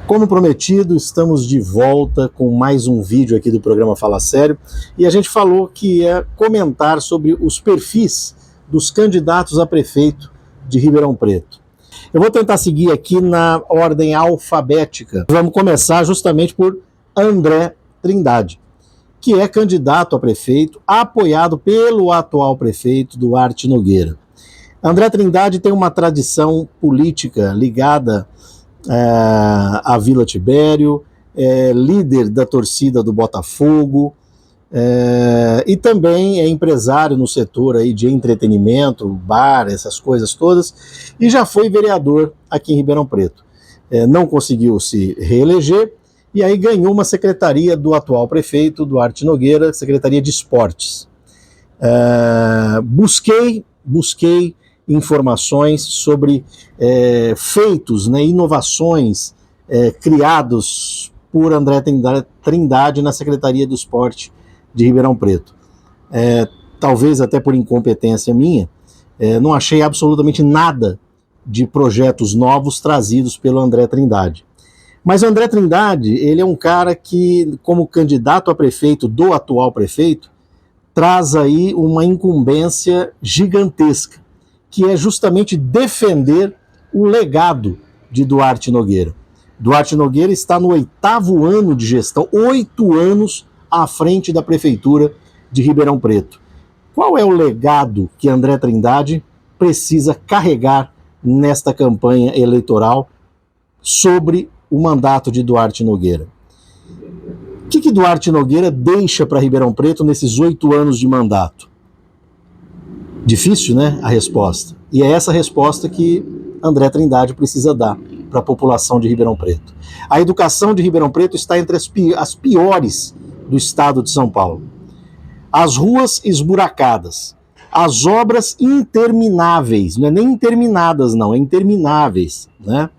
Como prometido, estamos de volta com mais um vídeo aqui do programa Fala Sério, e a gente falou que ia comentar sobre os perfis dos candidatos a prefeito de Ribeirão Preto. Eu vou tentar seguir aqui na ordem alfabética. Vamos começar justamente por André Trindade, que é candidato a prefeito, apoiado pelo atual prefeito Duarte Nogueira. André Trindade tem uma tradição política ligada à Vila Tibério, líder da torcida do Botafogo, e também é empresário no setor aí de entretenimento, bar, essas coisas todas, e já foi vereador aqui em Ribeirão Preto. Não conseguiu se reeleger, e aí ganhou uma secretaria do atual prefeito, Duarte Nogueira, Secretaria de Esportes. Busquei informações sobre feitos, inovações criados por André Trindade na Secretaria do Esporte de Ribeirão Preto. Talvez até por incompetência minha, não achei absolutamente nada de projetos novos trazidos pelo André Trindade. Mas o André Trindade, ele é um cara que, como candidato a prefeito do atual prefeito, traz aí uma incumbência gigantesca, que é justamente defender o legado de Duarte Nogueira. Duarte Nogueira está no 8º ano de gestão, 8 anos à frente da Prefeitura de Ribeirão Preto. Qual é o legado que André Trindade precisa carregar nesta campanha eleitoral sobre o mandato de Duarte Nogueira? O que Duarte Nogueira deixa para Ribeirão Preto nesses 8 anos de mandato? Difícil, né, a resposta. E é essa resposta que André Trindade precisa dar para a população de Ribeirão Preto. A educação de Ribeirão Preto está entre as piores do estado de São Paulo. As ruas esburacadas, as obras intermináveis, não é nem interminadas não, é intermináveis, né?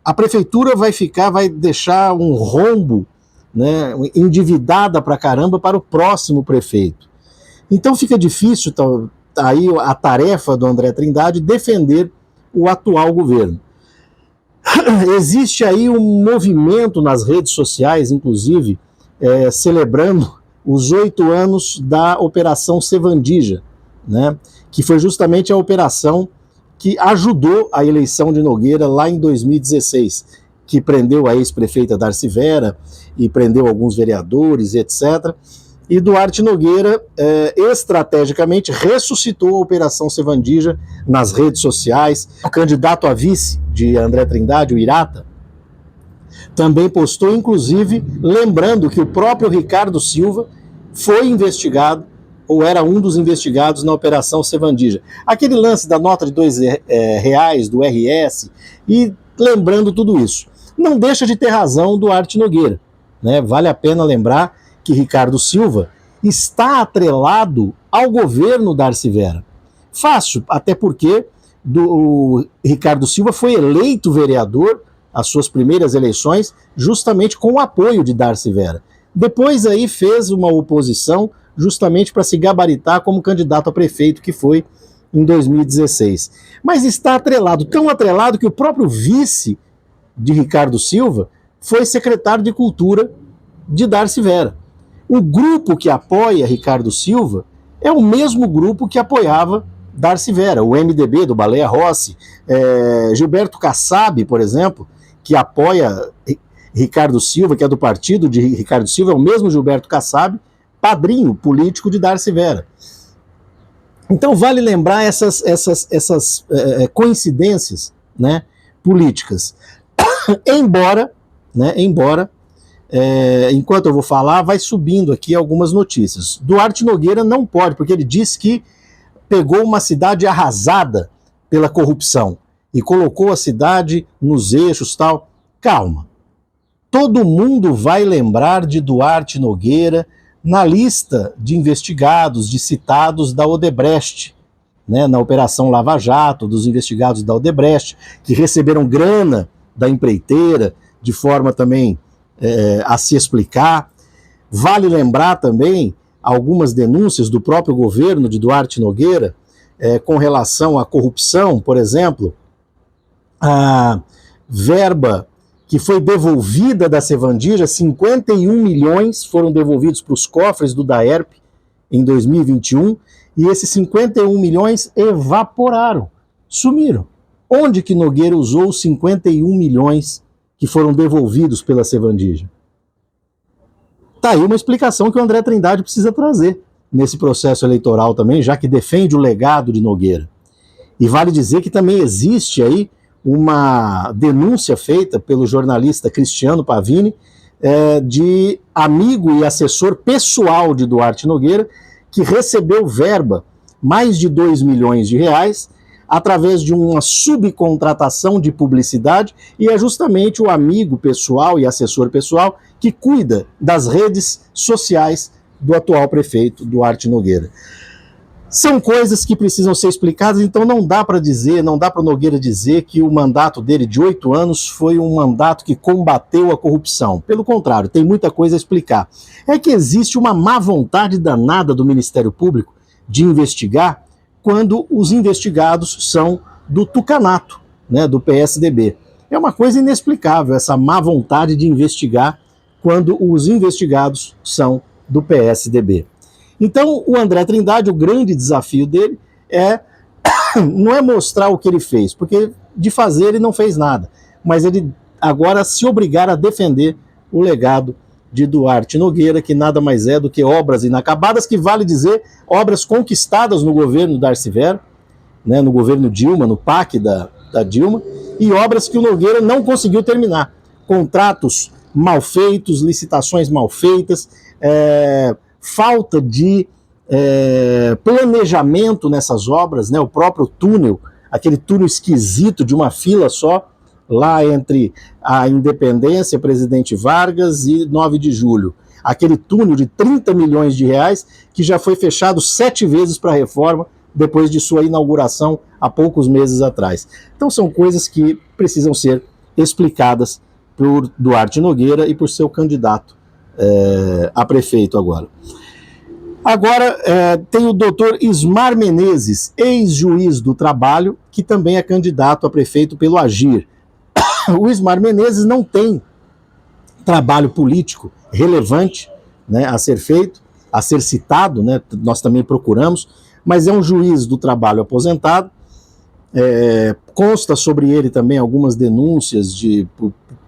A prefeitura vai deixar um rombo, né, endividada pra caramba para o próximo prefeito. Então fica difícil aí a tarefa do André Trindade defender o atual governo. Existe aí um movimento nas redes sociais, inclusive, celebrando os 8 anos da Operação Sevandija, né, que foi justamente a operação que ajudou a eleição de Nogueira lá em 2016, que prendeu a ex-prefeita Darcy Vera e prendeu alguns vereadores, etc., e Duarte Nogueira, estrategicamente, ressuscitou a Operação Sevandija nas redes sociais. O candidato a vice de André Trindade, o Irata, também postou, inclusive, lembrando que o próprio Ricardo Silva foi investigado, ou era um dos investigados na Operação Sevandija. Aquele lance da nota de R$2, do RS, e lembrando tudo isso. Não deixa de ter razão Duarte Nogueira, né? Vale a pena lembrar que Ricardo Silva está atrelado ao governo Darcy Vera. Fácil, até porque o Ricardo Silva foi eleito vereador, as suas primeiras eleições, justamente com o apoio de Darcy Vera. Depois aí fez uma oposição justamente para se gabaritar como candidato a prefeito, que foi em 2016. Mas está atrelado, tão atrelado que o próprio vice de Ricardo Silva foi secretário de Cultura de Darcy Vera. O grupo que apoia Ricardo Silva é o mesmo grupo que apoiava Darcy Vera, o MDB do Baleia Rossi, Gilberto Kassab, por exemplo, que apoia Ricardo Silva, que é do partido de Ricardo Silva, é o mesmo Gilberto Kassab, padrinho político de Darcy Vera. Então vale lembrar essas coincidências, né, políticas. Embora, enquanto eu vou falar, vai subindo aqui algumas notícias. Duarte Nogueira não pode, porque ele disse que pegou uma cidade arrasada pela corrupção e colocou a cidade nos eixos, tal. Calma. Todo mundo vai lembrar de Duarte Nogueira na lista de investigados, de citados da Odebrecht, né, na Operação Lava Jato, dos investigados da Odebrecht, que receberam grana da empreiteira, de forma também a se explicar. Vale lembrar também algumas denúncias do próprio governo de Duarte Nogueira com relação à corrupção, por exemplo, verba que foi devolvida da Sevandija, 51 milhões foram devolvidos para os cofres do DAERP em 2021, e esses 51 milhões evaporaram, sumiram. Onde que Nogueira usou os 51 milhões que foram devolvidos pela Sevandija? Tá aí uma explicação que o André Trindade precisa trazer nesse processo eleitoral também, já que defende o legado de Nogueira. E vale dizer que também existe aí uma denúncia feita pelo jornalista Cristiano Pavini, de amigo e assessor pessoal de Duarte Nogueira, que recebeu verba, mais de 2 milhões de reais, através de uma subcontratação de publicidade, e é justamente o amigo pessoal e assessor pessoal que cuida das redes sociais do atual prefeito Duarte Nogueira. São coisas que precisam ser explicadas, então não dá para o Nogueira dizer que o mandato dele de 8 anos foi um mandato que combateu a corrupção. Pelo contrário, tem muita coisa a explicar. É que existe uma má vontade danada do Ministério Público de investigar quando os investigados são do tucanato, né, do PSDB. É uma coisa inexplicável essa má vontade de investigar quando os investigados são do PSDB. Então, o André Trindade, o grande desafio dele não é mostrar o que ele fez, porque de fazer ele não fez nada, mas ele agora se obrigar a defender o legado de Duarte Nogueira, que nada mais é do que obras inacabadas, que vale dizer, obras conquistadas no governo Darcy Vera, né, no governo Dilma, no PAC da Dilma, e obras que o Nogueira não conseguiu terminar. Contratos mal feitos, licitações mal feitas, falta de planejamento nessas obras, né? O próprio túnel, aquele túnel esquisito de uma fila só, lá entre a Independência, Presidente Vargas e 9 de Julho. Aquele túnel de 30 milhões de reais que já foi fechado 7 vezes para a reforma depois de sua inauguração há poucos meses atrás. Então são coisas que precisam ser explicadas por Duarte Nogueira e por seu candidato a prefeito agora. Agora tem o doutor Ismar Menezes, ex-juiz do trabalho, que também é candidato a prefeito pelo Agir. O Ismar Menezes não tem trabalho político relevante, né, a ser feito, a ser citado, né, nós também procuramos, mas é um juiz do trabalho aposentado. Consta sobre ele também algumas denúncias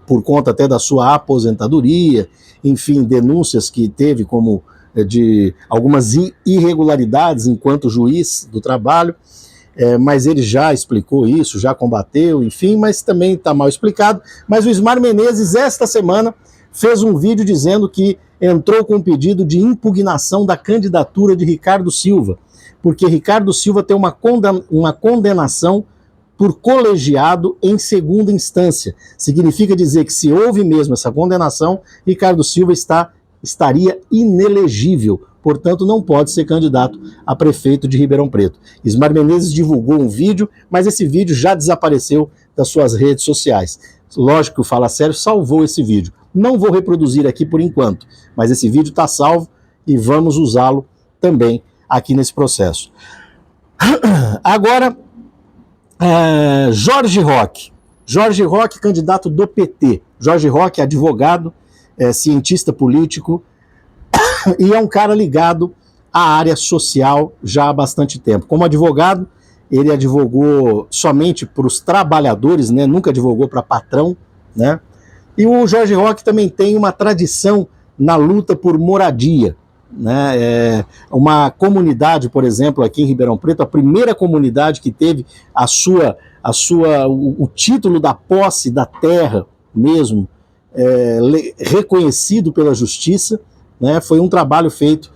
por conta até da sua aposentadoria, enfim, denúncias que teve como de algumas irregularidades enquanto juiz do trabalho, mas ele já explicou isso, já combateu, enfim, mas também está mal explicado. Mas o Ismar Menezes, esta semana, fez um vídeo dizendo que entrou com um pedido de impugnação da candidatura de Ricardo Silva, porque Ricardo Silva tem uma condenação por colegiado em segunda instância. Significa dizer que se houve mesmo essa condenação, Ricardo Silva estaria inelegível, portanto não pode ser candidato a prefeito de Ribeirão Preto. Ismar Menezes divulgou um vídeo, mas esse vídeo já desapareceu das suas redes sociais. Lógico que o Fala Sério salvou esse vídeo. Não vou reproduzir aqui por enquanto, mas esse vídeo está salvo e vamos usá-lo também aqui nesse processo. Agora, Jorge Roque. Jorge Roque, candidato do PT. Jorge Roque, advogado, cientista político, e é um cara ligado à área social já há bastante tempo. Como advogado, ele advogou somente para os trabalhadores, né? Nunca advogou para patrão, né? E o Jorge Roque também tem uma tradição na luta por moradia, né? Uma comunidade, por exemplo, aqui em Ribeirão Preto, a primeira comunidade que teve o título da posse da terra mesmo, reconhecido pela justiça, né, foi um trabalho feito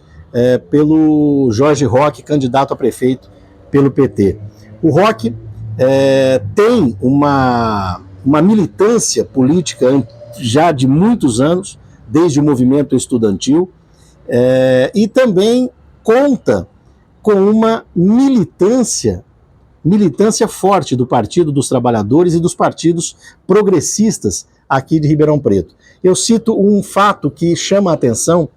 pelo Jorge Roque, candidato a prefeito pelo PT. O Roque tem uma militância política já de muitos anos, desde o movimento estudantil, e também conta com uma militância forte do Partido dos Trabalhadores e dos partidos progressistas aqui de Ribeirão Preto. Eu cito um fato que chama a atenção,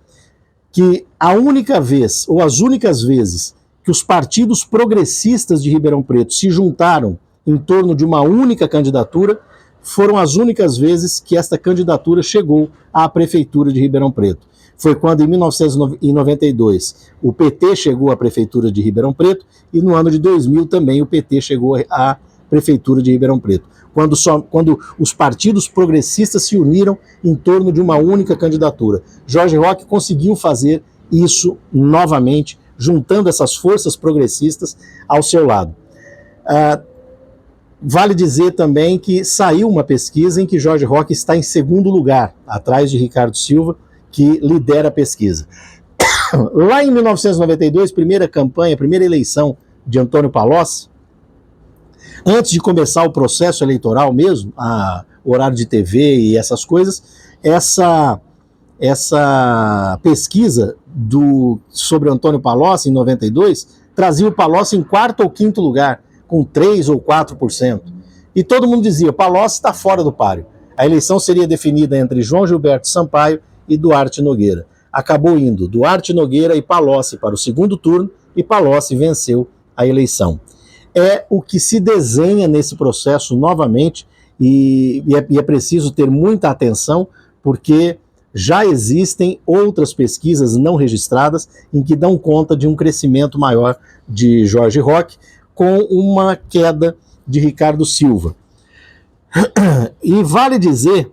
que a única vez, ou as únicas vezes, que os partidos progressistas de Ribeirão Preto se juntaram em torno de uma única candidatura, foram as únicas vezes que esta candidatura chegou à prefeitura de Ribeirão Preto. Foi quando, em 1992, o PT chegou à prefeitura de Ribeirão Preto e no ano de 2000 também o PT chegou à prefeitura de Ribeirão Preto. Quando os partidos progressistas se uniram em torno de uma única candidatura. Jorge Roque conseguiu fazer isso novamente, juntando essas forças progressistas ao seu lado. Vale dizer também que saiu uma pesquisa em que Jorge Roque está em segundo lugar, atrás de Ricardo Silva, que lidera a pesquisa. Lá em 1992, primeira eleição de Antônio Palocci, antes de começar o processo eleitoral mesmo, horário de TV e essas coisas, essa pesquisa sobre Antônio Palocci em 92 trazia o Palocci em quarto ou quinto lugar, com 3 ou 4%. E todo mundo dizia, Palocci está fora do páreo. A eleição seria definida entre João Gilberto Sampaio e Duarte Nogueira. Acabou indo Duarte Nogueira e Palocci para o segundo turno e Palocci venceu a eleição. É o que se desenha nesse processo novamente e é preciso ter muita atenção porque já existem outras pesquisas não registradas em que dão conta de um crescimento maior de Jorge Roque com uma queda de Ricardo Silva. E vale dizer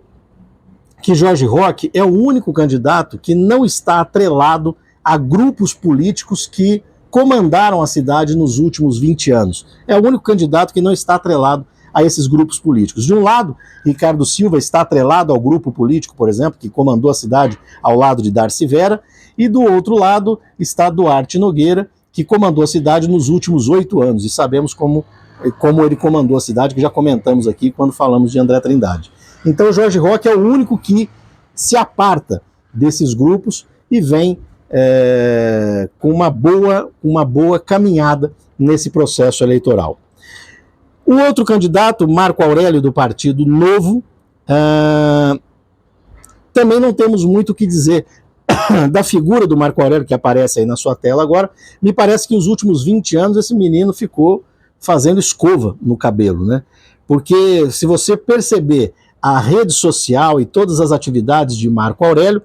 que Jorge Roque é o único candidato que não está atrelado a grupos políticos que comandaram a cidade nos últimos 20 anos. É o único candidato que não está atrelado a esses grupos políticos. De um lado, Ricardo Silva está atrelado ao grupo político, por exemplo, que comandou a cidade ao lado de Darcy Vera, e do outro lado está Duarte Nogueira, que comandou a cidade nos últimos 8 anos, e sabemos como ele comandou a cidade, que já comentamos aqui quando falamos de André Trindade. Então Jorge Roque é o único que se aparta desses grupos e vem com uma boa caminhada nesse processo eleitoral. O outro candidato, Marco Aurélio, do Partido Novo, também não temos muito o que dizer da figura do Marco Aurélio, que aparece aí na sua tela agora. Me parece que nos últimos 20 anos esse menino ficou fazendo escova no cabelo, né? Porque se você perceber a rede social e todas as atividades de Marco Aurélio,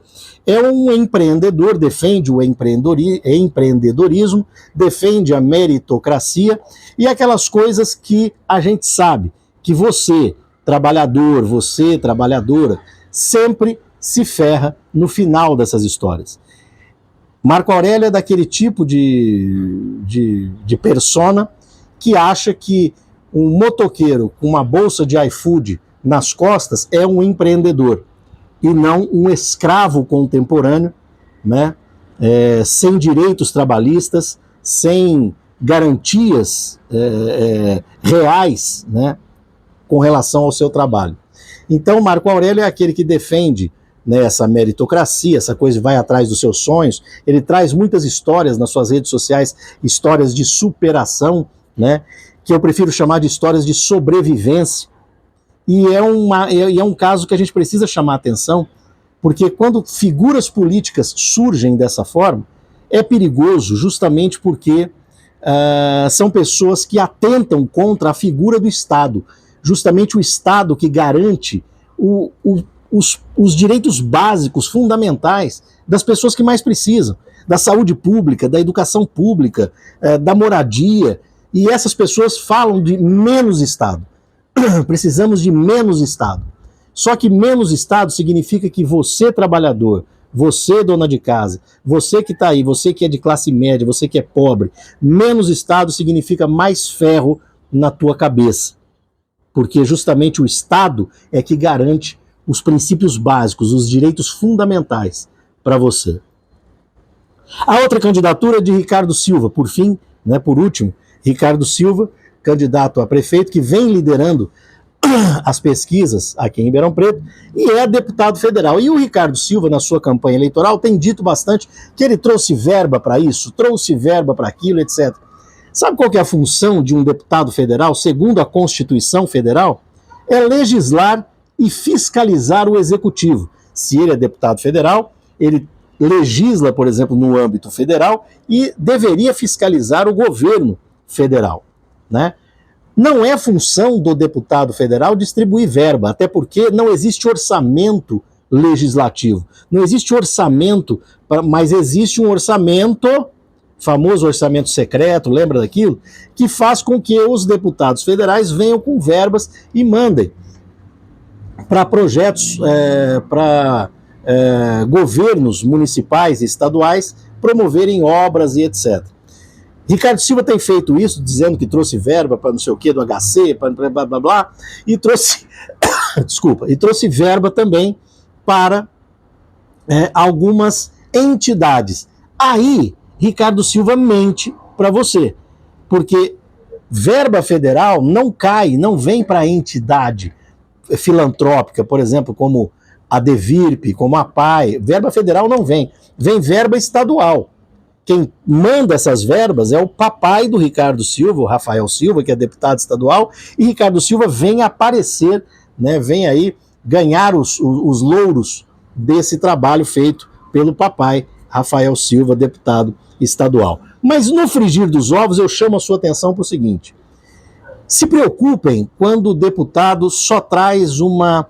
é um empreendedor, defende o empreendedorismo, defende a meritocracia e aquelas coisas que a gente sabe que você, trabalhador, você, trabalhadora, sempre se ferra no final dessas histórias. Marco Aurélio é daquele tipo de persona que acha que um motoqueiro com uma bolsa de iFood nas costas é um empreendedor e não um escravo contemporâneo, né? Sem direitos trabalhistas, sem garantias reais, né, com relação ao seu trabalho. Então Marco Aurélio é aquele que defende, né, essa meritocracia, essa coisa, vai atrás dos seus sonhos. Ele traz muitas histórias nas suas redes sociais, histórias de superação, né, que eu prefiro chamar de histórias de sobrevivência. E é um caso que a gente precisa chamar a atenção, porque quando figuras políticas surgem dessa forma, é perigoso justamente porque são pessoas que atentam contra a figura do Estado, justamente o Estado que garante os direitos básicos, fundamentais das pessoas que mais precisam, da saúde pública, da educação pública, da moradia, e essas pessoas falam de menos Estado. Precisamos de menos Estado. Só que menos Estado significa que você, trabalhador, você, dona de casa, você que está aí, você que é de classe média, você que é pobre, menos Estado significa mais ferro na tua cabeça. Porque justamente o Estado é que garante os princípios básicos, os direitos fundamentais para você. A outra candidatura é de Ricardo Silva, por fim, né, por último, Ricardo Silva, candidato a prefeito, que vem liderando as pesquisas aqui em Ribeirão Preto e é deputado federal. E o Ricardo Silva, na sua campanha eleitoral, tem dito bastante que ele trouxe verba para isso, trouxe verba para aquilo, etc. Sabe qual que é a função de um deputado federal, segundo a Constituição Federal? É legislar e fiscalizar o executivo. Se ele é deputado federal, ele legisla, por exemplo, no âmbito federal e deveria fiscalizar o governo federal, né? Não é função do deputado federal distribuir verba, até porque não existe orçamento legislativo. Não existe orçamento, mas existe um orçamento, famoso orçamento secreto, lembra daquilo? Que faz com que os deputados federais venham com verbas e mandem para projetos, para governos municipais e estaduais promoverem obras e etc. Ricardo Silva tem feito isso, dizendo que trouxe verba para não sei o que do HC, para blá blá blá, e trouxe, desculpa, e trouxe verba também para algumas entidades. Aí, Ricardo Silva mente para você, porque verba federal não cai, não vem para a entidade filantrópica, por exemplo, como a DEVIRP, como a PAI. Verba federal não vem, vem verba estadual. Quem manda essas verbas é o papai do Ricardo Silva, o Rafael Silva, que é deputado estadual, e Ricardo Silva vem aparecer, né, vem aí ganhar os louros desse trabalho feito pelo papai Rafael Silva, deputado estadual. Mas no frigir dos ovos eu chamo a sua atenção para o seguinte: se preocupem quando o deputado só traz uma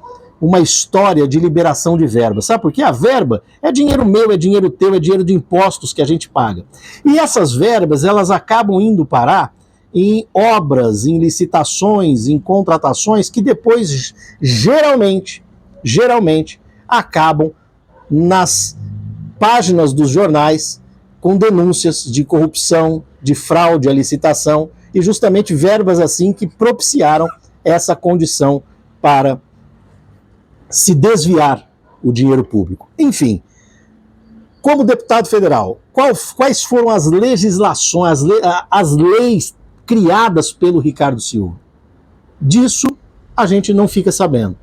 história de liberação de verba. Sabe por quê? A verba é dinheiro meu, é dinheiro teu, é dinheiro de impostos que a gente paga. E essas verbas, elas acabam indo parar em obras, em licitações, em contratações que depois, geralmente, acabam nas páginas dos jornais com denúncias de corrupção, de fraude à licitação, e justamente verbas assim que propiciaram essa condição para se desviar o dinheiro público. Enfim, como deputado federal, quais foram as legislações, as leis criadas pelo Ricardo Silva? Disso a gente não fica sabendo.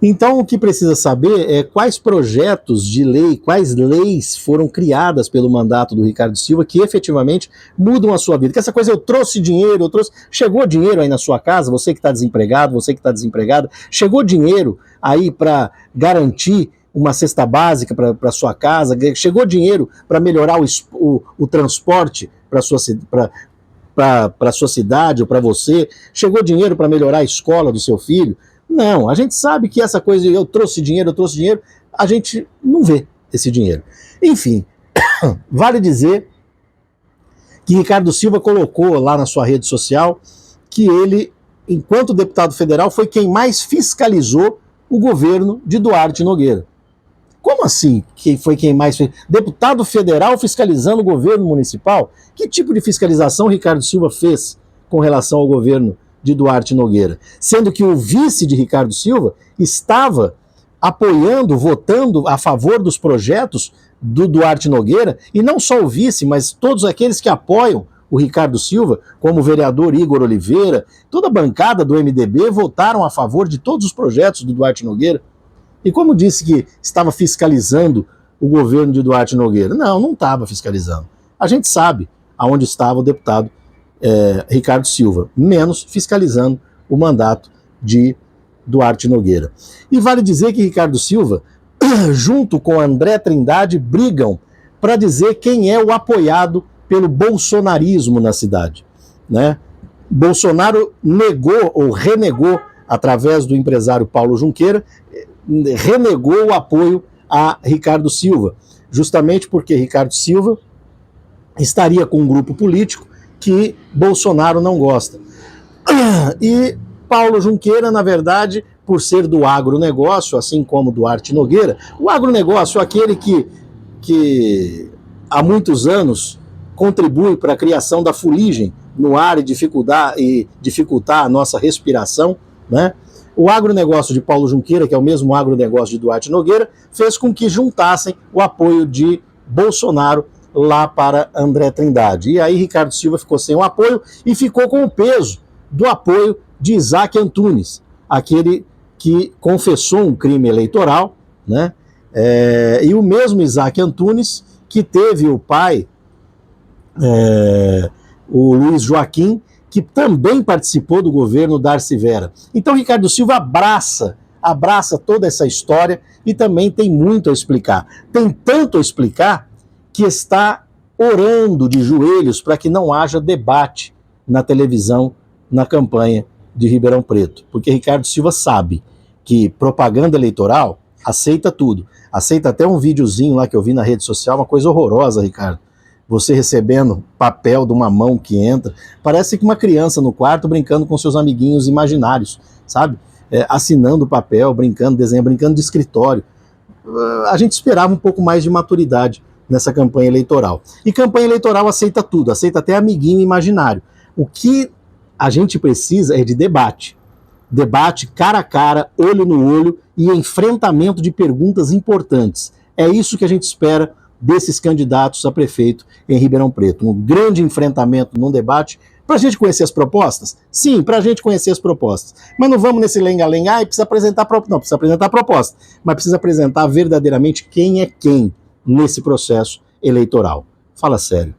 Então, o que precisa saber é quais projetos de lei, quais leis foram criadas pelo mandato do Ricardo Silva que efetivamente mudam a sua vida. Que essa coisa, eu trouxe dinheiro, chegou dinheiro aí na sua casa, você que está desempregado, você que está desempregada, chegou dinheiro aí para garantir uma cesta básica para sua casa, chegou dinheiro para melhorar o transporte para sua cidade ou para você, chegou dinheiro para melhorar a escola do seu filho. Não, a gente sabe que essa coisa de eu trouxe dinheiro, a gente não vê esse dinheiro. Enfim, vale dizer que Ricardo Silva colocou lá na sua rede social que ele, enquanto deputado federal, foi quem mais fiscalizou o governo de Duarte Nogueira. Como assim que foi quem mais fez? Deputado federal fiscalizando o governo municipal? Que tipo de fiscalização Ricardo Silva fez com relação ao governo de Duarte Nogueira? Sendo que o vice de Ricardo Silva estava apoiando, votando a favor dos projetos do Duarte Nogueira, e não só o vice, mas todos aqueles que apoiam o Ricardo Silva, como o vereador Igor Oliveira, toda a bancada do MDB votaram a favor de todos os projetos do Duarte Nogueira. E como disse que estava fiscalizando o governo de Duarte Nogueira? Não, não estava fiscalizando. A gente sabe aonde estava o deputado Ricardo Silva, menos fiscalizando o mandato de Duarte Nogueira. E vale dizer que Ricardo Silva, junto com André Trindade, brigam para dizer quem é o apoiado pelo bolsonarismo na cidade, né? Bolsonaro negou ou renegou, através do empresário Paulo Junqueira, renegou o apoio a Ricardo Silva, justamente porque Ricardo Silva estaria com um grupo político que Bolsonaro não gosta. E Paulo Junqueira, na verdade, por ser do agronegócio, assim como Duarte Nogueira, o agronegócio é aquele que há muitos anos contribui para a criação da fuligem no ar e dificultar a nossa respiração, né? O agronegócio de Paulo Junqueira, que é o mesmo agronegócio de Duarte Nogueira, fez com que juntassem o apoio de Bolsonaro lá para André Trindade. E aí Ricardo Silva ficou sem o apoio e ficou com o peso do apoio de Isaac Antunes, aquele que confessou um crime eleitoral, né? E o mesmo Isaac Antunes que teve o pai, o Luiz Joaquim, que também participou do governo Darcy Vera. Então Ricardo Silva abraça toda essa história e também tem muito a explicar. Tem tanto a explicar que está orando de joelhos para que não haja debate na televisão na campanha de Ribeirão Preto, porque Ricardo Silva sabe que propaganda eleitoral aceita tudo. Aceita até um videozinho lá que eu vi na rede social, uma coisa horrorosa, Ricardo. Você recebendo papel de uma mão que entra. Parece que uma criança no quarto brincando com seus amiguinhos imaginários, sabe? Assinando papel, brincando, desenhando, brincando de escritório. A gente esperava um pouco mais de maturidade nessa campanha eleitoral. E campanha eleitoral aceita tudo, aceita até amiguinho imaginário. O que a gente precisa é de debate. Debate cara a cara, olho no olho e enfrentamento de perguntas importantes. É isso que a gente espera desses candidatos a prefeito em Ribeirão Preto. Um grande enfrentamento num debate para a gente conhecer as propostas? Sim, para a gente conhecer as propostas. Mas não vamos nesse lenga-lenga, precisa apresentar proposta. Não, precisa apresentar proposta, mas precisa apresentar verdadeiramente quem é quem nesse processo eleitoral. Fala sério.